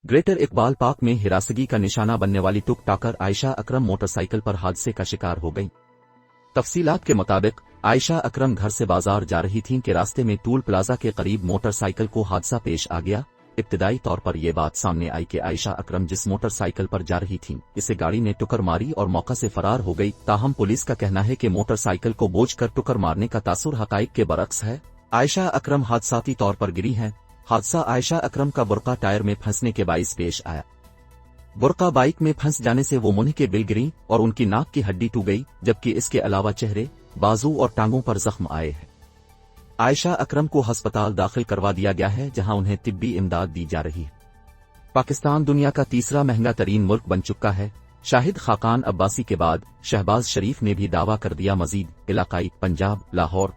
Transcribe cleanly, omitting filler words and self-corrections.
Greater Iqbal park में हिरासगी का निशाना बनने वाली टुक टाकर आयशा अकरम मोटरसाइकिल पर हादसे का शिकार हो गई। तफसीलात के मुताबिक आयशा अकरम घर से बाजार जा रही थीं कि रास्ते में टूल प्लाजा के करीब मोटरसाइकिल को हादसा पेश आ गया। इब्तिदाई तौर पर यह बात सामने आई कि आयशा अकरम जिस मोटरसाइकिल पर जा रही थीं, इसे गाड़ी ने टुक्कर मारी और मौका से फरार हो गई। ताहम पुलिस का कहना है कि मोटरसाइकिल को बोझ कर टुक्कर मारने का तासुर हकाइक के बरक्स है। आयशा अकरम हादसाती तौर पर गिरी हैं। हादसा आयशा अकरम का बुर्का टायर में फंसने के बाइस पेश आया। बुर्का बाइक में फंस जाने से वो मुंह के बिल गिरी और उनकी नाक की हड्डी टूट गई, जबकि इसके अलावा चेहरे, बाजू और टांगों पर जख्म आए हैं। आयशा अकरम को अस्पताल दाखिल करवा दिया गया है, जहां उन्हें तिब्बी इमदाद दी जा रही है। पाकिस्तान दुनिया का तीसरा महंगा तरीन मुल्क बन चुका है। शाहिद खाकान अब्बासी के बाद शहबाज शरीफ ने भी दावा कर दिया मजीद। इलाकाई पंजाब, लाहौर,